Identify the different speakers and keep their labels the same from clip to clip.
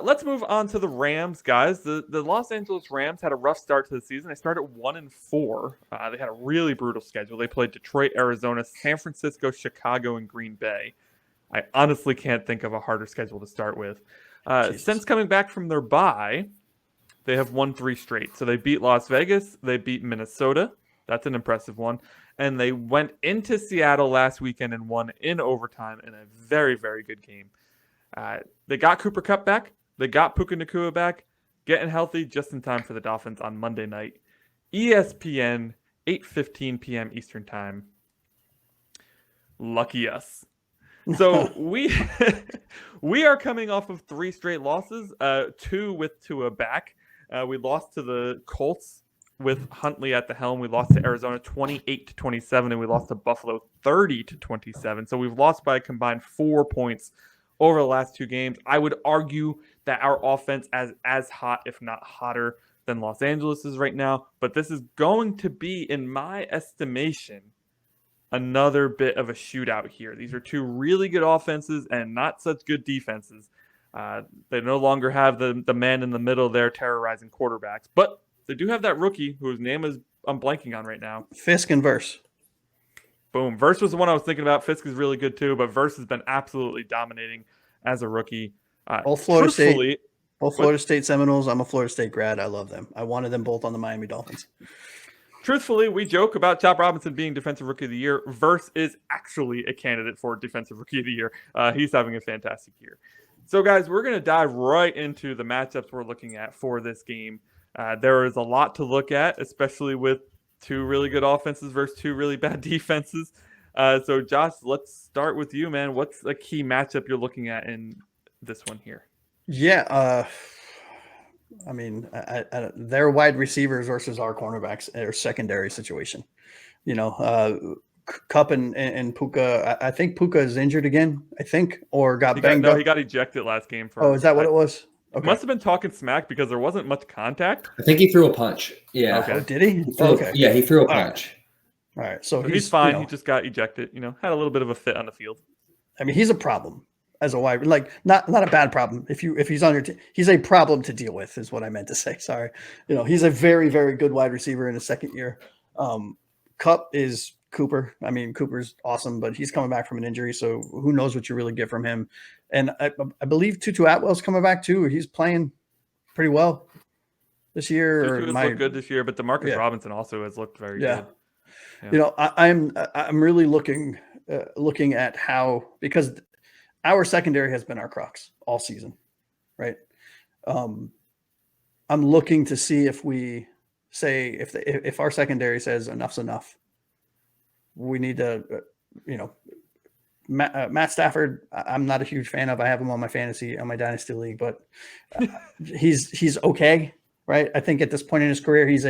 Speaker 1: Let's move on to the Rams, guys. The Los Angeles Rams had a rough start to the season. They started 1-4. They had a really brutal schedule. They played Detroit, Arizona, San Francisco, Chicago, and Green Bay. I honestly can't think of a harder schedule to start with. Since coming back from their bye, they have won 3 straight. So they beat Las Vegas, they beat Minnesota. That's an impressive one. And they went into Seattle last weekend and won in overtime in a very, very good game. They got Cooper Kupp back. They got Puka Nacua back, getting healthy just in time for the Dolphins on Monday night. ESPN, 8:15 p.m. Eastern Time. Lucky us. So we are coming off of 3 straight losses, 2 with Tua back. We lost to the Colts with Huntley at the helm. We lost to Arizona 28-27, and we lost to Buffalo 30-27. So we've lost by a combined 4 points over the last 2 games. I would argue that our offense is as hot, if not hotter, than Los Angeles is right now. But this is going to be, in my estimation, another bit of a shootout here. These are 2 really good offenses and not such good defenses. They no longer have the man in the middle there terrorizing quarterbacks. But they do have that rookie whose name I'm blanking on right now.
Speaker 2: Fisk and Verse.
Speaker 1: Boom. Verse was the one I was thinking about. Fisk is really good too, but Verse has been absolutely dominating as a rookie.
Speaker 2: Both Florida State Seminoles. I'm a Florida State grad. I love them. I wanted them both on the Miami Dolphins.
Speaker 1: Truthfully, we joke about Chop Robinson being Defensive Rookie of the Year. Verse is actually a candidate for Defensive Rookie of the Year. He's having a fantastic year. So, guys, we're going to dive right into the matchups we're looking at for this game. There is a lot to look at, especially with 2 really good offenses versus 2 really bad defenses. So, Josh, let's start with you, man. What's the key matchup you're looking at in this one here?
Speaker 2: Yeah, I mean, their wide receivers versus our cornerbacks, or secondary situation. You know, Kupp and Puka. I think Puka is injured again. Or got banged up.
Speaker 1: No, he got ejected last game.
Speaker 2: Is that what it was?
Speaker 1: Okay. Must have been talking smack because there wasn't much contact.
Speaker 3: I think he threw a punch. Yeah.
Speaker 1: Okay.
Speaker 2: Oh, did he?
Speaker 3: Okay. Yeah, he threw a punch.
Speaker 2: All right. So
Speaker 1: he's fine. He just got ejected. Had a little bit of a fit on the field.
Speaker 2: I mean, he's a problem as a wide, not a bad problem. If he's on your team, he's a problem to deal with, is what I meant to say. Sorry. He's a very, very good wide receiver in his second year. Kupp is Cooper. I mean, Cooper's awesome, but he's coming back from an injury, so who knows what you really get from him. And I believe Tutu Atwell's coming back too. He's playing pretty well this year.
Speaker 1: Tutu has looked good this year, but DeMarcus Robinson also has looked very good.
Speaker 2: Yeah. I'm really looking at how, because our secondary has been our crux all season, right? I'm looking to see if we say if our secondary says enough's enough, we need to, Matt Stafford, I'm not a huge fan of. I have him on my fantasy, on my dynasty league, but he's okay, right? I think at this point in his career, he's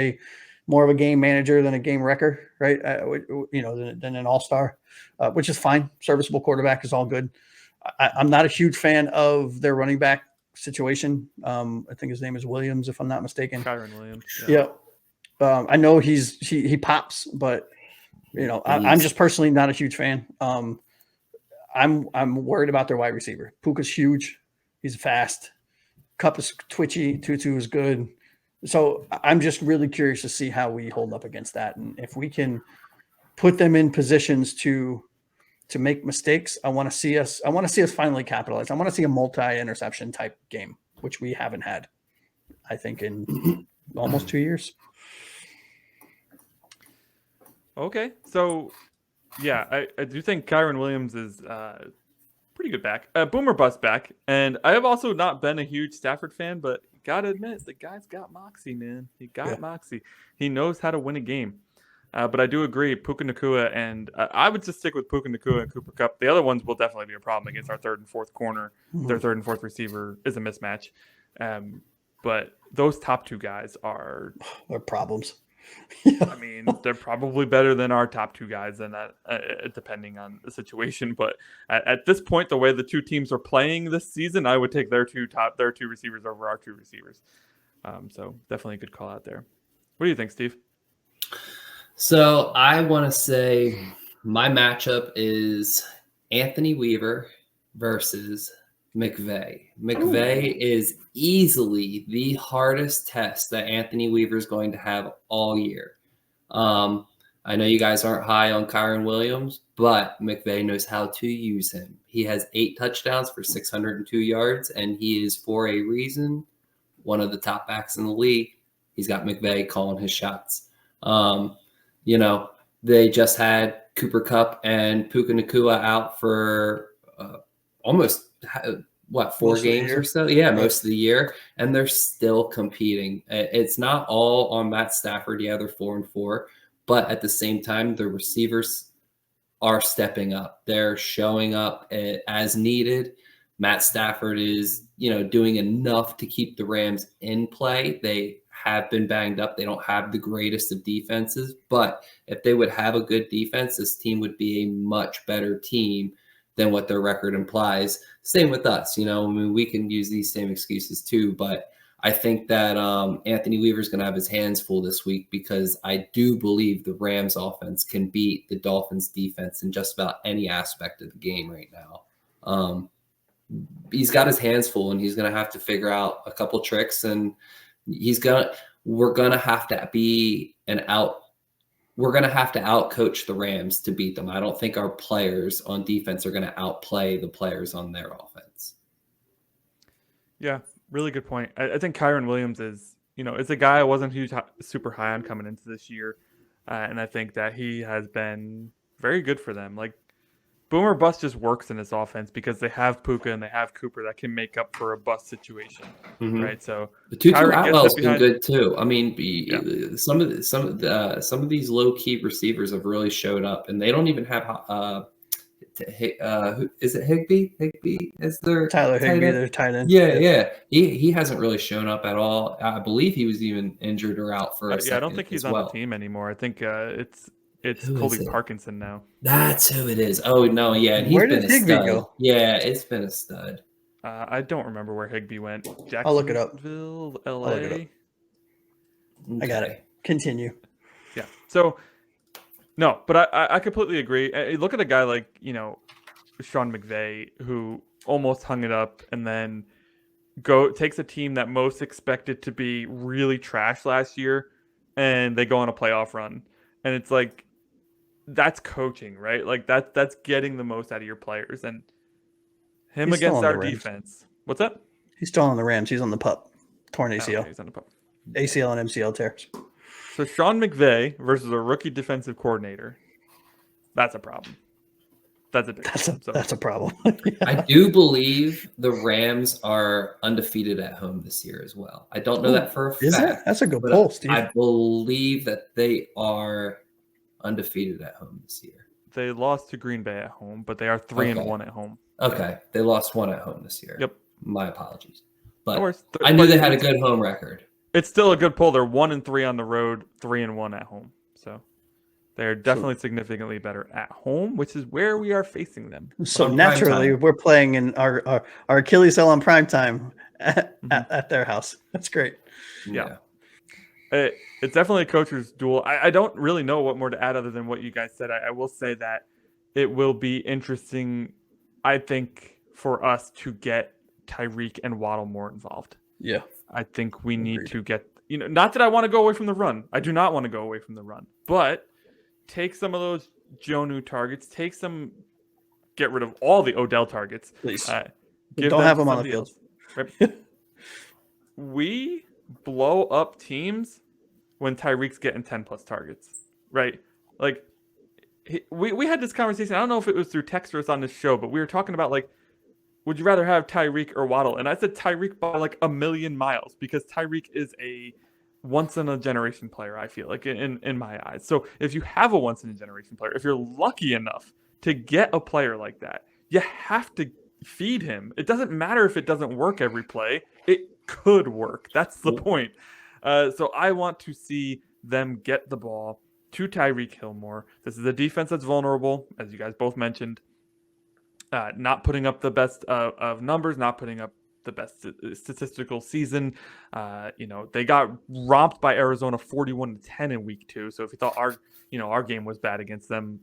Speaker 2: more of a game manager than a game wrecker, right? Than an all-star, which is fine. Serviceable quarterback is all good. I'm not a huge fan of their running back situation. I think his name is Williams, if I'm not mistaken.
Speaker 1: Kyron Williams.
Speaker 2: Yeah. I know he pops, but I'm just personally not a huge fan. I'm worried about their wide receiver. Puka's huge. He's fast. Kupp is twitchy. Tutu is good. So I'm just really curious to see how we hold up against that. And if we can put them in positions to make mistakes, I want to see us finally capitalize. I want to see a multi-interception type game, which we haven't had, I think, in almost 2 years.
Speaker 1: Okay. So yeah, I do think Kyron Williams is pretty good back. Boomer bust back. And I have also not been a huge Stafford fan, but gotta admit, the guy's got moxie, man. He got moxie. He knows how to win a game. But I do agree, Puka Nacua, and I would just stick with Puka Nacua and Cooper Kupp. The other ones will definitely be a problem against our 3rd and 4th corner. Mm-hmm. Their 3rd and 4th receiver is a mismatch. But those top 2 guys are...
Speaker 2: They're problems.
Speaker 1: I mean, they're probably better than our top 2 guys, than that, depending on the situation. But at this point, the way the 2 teams are playing this season, I would take their 2 receivers over our 2 receivers. So definitely a good call out there. What do you think, Steve?
Speaker 3: So I want to say my matchup is Anthony Weaver versus McVay is easily the hardest test that Anthony Weaver is going to have all year. I know you guys aren't high on Kyron Williams, but McVay knows how to use him. He has 8 touchdowns for 602 yards, and he is, for a reason, one of the top backs in the league. He's got McVay calling his shots. They just had Cooper Kupp and Puka Nacua out for almost 4 games or so? Yeah, most of the year, and they're still competing. It's not all on Matt Stafford. Yeah, they're 4-4, but at the same time, the receivers are stepping up. They're showing up as needed. Matt Stafford is, doing enough to keep the Rams in play. They have been banged up. They don't have the greatest of defenses, but if they would have a good defense, this team would be a much better team than what their record implies. Same with us, we can use these same excuses too, but I think that Anthony Weaver is going to have his hands full this week because I do believe the Rams offense can beat the Dolphins defense in just about any aspect of the game right now. He's got his hands full, and he's going to have to figure out a couple tricks, and we're going to have to outcoach the Rams to beat them. I don't think our players on defense are going to outplay the players on their offense.
Speaker 1: Yeah, really good point. I think Kyron Williams is a guy I wasn't super high on coming into this year. And I think that he has been very good for them. Like, Boomer Bust just works in this offense because they have Puka and they have Cooper that can make up for a bust situation, right? So
Speaker 3: the Tutu Atwell's been good too. I mean, some of these low key receivers have really showed up, and they don't even have is it Higbee? Higbee is their
Speaker 2: Tyler Higbee, their tight end.
Speaker 3: Yeah. He hasn't really shown up at all. I believe he was even injured or out for a second.
Speaker 1: I don't think he's on the team anymore. I think it's Colby Parkinson now.
Speaker 3: That's who it is. Oh no, yeah. And
Speaker 2: where did Higbee go?
Speaker 3: Yeah, it's been a stud.
Speaker 1: I don't remember where Higbee went.
Speaker 2: I'll look it up.
Speaker 1: LA.
Speaker 2: I got it. Continue.
Speaker 1: Yeah. So no, but I completely agree. Look at a guy like Sean McVay, who almost hung it up and then takes a team that most expected to be really trash last year, and they go on a playoff run, and it's like, that's coaching, right? Like that's getting the most out of your players, and him against our defense. What's that?
Speaker 2: He's still on the Rams. He's on the pup. Torn ACL.
Speaker 1: Okay, he's on the pup.
Speaker 2: ACL and MCL tears.
Speaker 1: So Sean McVay versus a rookie defensive coordinator. That's a problem. That's a problem.
Speaker 2: Yeah.
Speaker 3: I do believe the Rams are undefeated at home this year as well. I don't know that for a fact.
Speaker 2: Is it? That's a good poll, Steve.
Speaker 3: I believe that they are undefeated at home this year.
Speaker 1: They lost to Green Bay at home, but they are 3-1 at home.
Speaker 3: Okay. They lost 1 at home this year.
Speaker 1: Yep.
Speaker 3: My apologies. But
Speaker 1: of course,
Speaker 3: I knew they had a good home record.
Speaker 1: It's still a good poll. They're 1-3 on the road, 3-1 at home. So they're definitely significantly better at home, which is where we are facing them.
Speaker 2: So naturally, we're playing in our Achilles heel on prime time at their house. That's great.
Speaker 1: Yeah. It's definitely a coach's duel. I don't really know what more to add other than what you guys said. I will say that it will be interesting, I think, for us to get Tyreek and Waddle more involved.
Speaker 2: Yeah.
Speaker 1: I think we need to get, not that I want to go away from the run. I do not want to go away from the run. But take some of those Jonnu targets. Get rid of all the Odell targets.
Speaker 2: Please. Don't have them on the field.
Speaker 1: Right? We blow up teams when Tyreek's getting 10+ targets, right? Like, we had this conversation. I don't know if it was through text or it's on this show, but we were talking about, like, would you rather have Tyreek or Waddle? And I said Tyreek by like 1,000,000 miles because Tyreek is a once-in-a-generation player, I feel like, in my eyes. So if you have a once-in-a-generation player, if you're lucky enough to get a player like that, you have to feed him. It doesn't matter if it doesn't work every play. It could work. That's the point. So I want to see them get the ball to Tyreek Hill more. This is a defense that's vulnerable, as you guys both mentioned. Not putting up the best of numbers, not putting up the best statistical season. They got romped by Arizona 41-10 in week 2. So if you thought our game was bad against them,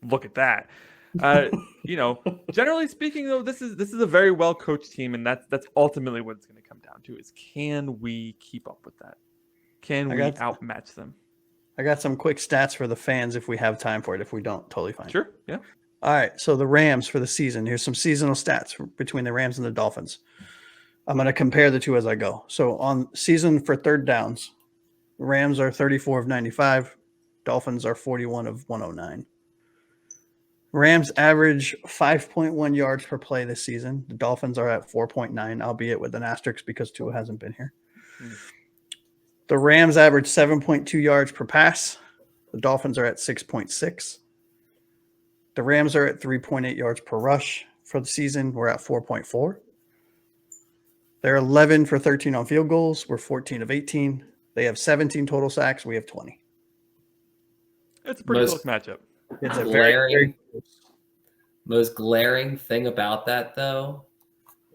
Speaker 1: look at that. Generally speaking, though, this is a very well coached team, and that's ultimately what it's going to come down to: is can we keep up with that? Can we outmatch them?
Speaker 2: I got some quick stats for the fans if we have time for it. If we don't, totally fine.
Speaker 1: Sure. Yeah.
Speaker 2: All right. So the Rams for the season. Here's some seasonal stats between the Rams and the Dolphins. I'm going to compare the two as I go. So on season for third downs, Rams are 34 of 95. Dolphins are 41 of 109. Rams average 5.1 yards per play this season. The Dolphins are at 4.9, albeit with an asterisk because Tua hasn't been here. The Rams average 7.2 yards per pass. The Dolphins are at 6.6. The Rams are at 3.8 yards per rush for the season. We're at 4.4. They're 11 for 13 on field goals. We're 14 of 18. They have 17 total sacks. We have 20.
Speaker 1: It's a pretty close matchup.
Speaker 2: It's a very
Speaker 3: most glaring thing about that, though,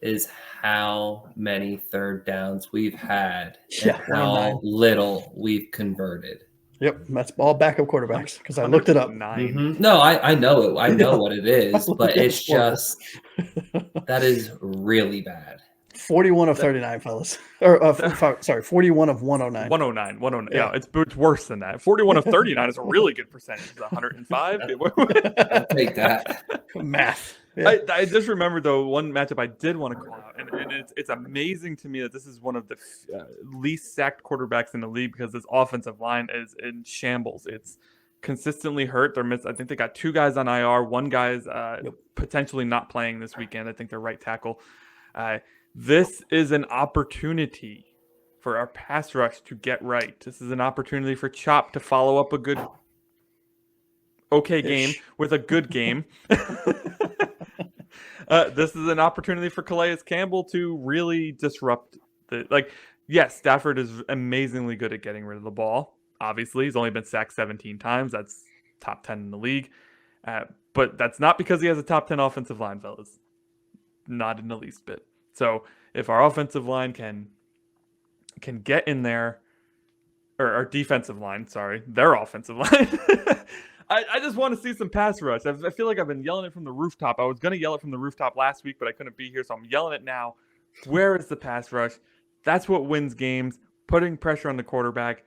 Speaker 3: is how many third downs we've had and how little we've converted.
Speaker 2: Yep, that's all backup quarterbacks because I looked it up.
Speaker 3: No, I know it. I know what it is, but it's just that is really bad.
Speaker 2: 41 of 39, fellas. Or sorry, 41 of 109.
Speaker 1: 109. Yeah, it's worse than that. 41 of 39 is a really good percentage. It's 105.
Speaker 3: I'll take that.
Speaker 2: Math. Yeah.
Speaker 1: I just remembered, though, one matchup I did want to call out, and it's amazing to me that this is one of the least sacked quarterbacks in the league because this offensive line is in shambles. It's consistently hurt. I think they got 2 guys on IR. One guy's potentially not playing this weekend. I think they're right tackle. This is an opportunity for our pass rush to get right. This is an opportunity for Chop to follow up a good, game with a good game. This is an opportunity for Calais Campbell to really disrupt yes, Stafford is amazingly good at getting rid of the ball. Obviously, he's only been sacked 17 times. That's top 10 in the league. But that's not because he has a top 10 offensive line, fellas. Not in the least bit. So if our offensive line can get in there, or our defensive line, sorry, their offensive line, I just want to see some pass rush. I feel like I've been yelling it from the rooftop. I was going to yell it from the rooftop last week, but I couldn't be here, so I'm yelling it now. Where is the pass rush? That's what wins games, putting pressure on the quarterback.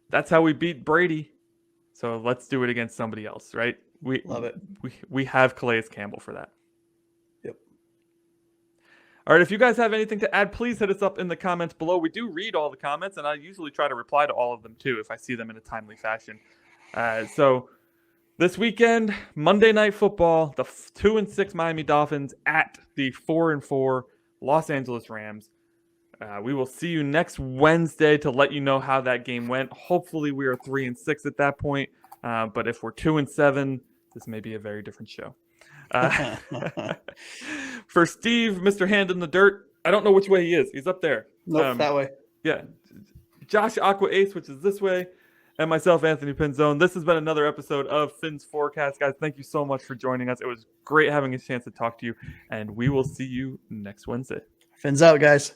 Speaker 1: That's how we beat Brady. So let's do it against somebody else, right? We
Speaker 2: love it.
Speaker 1: We have Calais Campbell for that.
Speaker 2: Yep.
Speaker 1: All right, if you guys have anything to add, please hit us up in the comments below. We do read all the comments, and I usually try to reply to all of them, too, if I see them in a timely fashion. So this weekend, Monday Night Football, the 2-6 Miami Dolphins at the 4-4 Los Angeles Rams. We will see you next Wednesday to let you know how that game went. Hopefully we are 3-6 at that point. But if we're 2-7, this may be a very different show. For Steve, Mr. Hand in the Dirt, I don't know which way he is. He's up there.
Speaker 2: Nope, that way.
Speaker 1: Yeah. Josh Aqua Ace, which is this way, and myself, Anthony Pinzone. This has been another episode of Finn's Forecast. Guys, thank you so much for joining us. It was great having a chance to talk to you, and we will see you next Wednesday.
Speaker 2: Fins out, guys.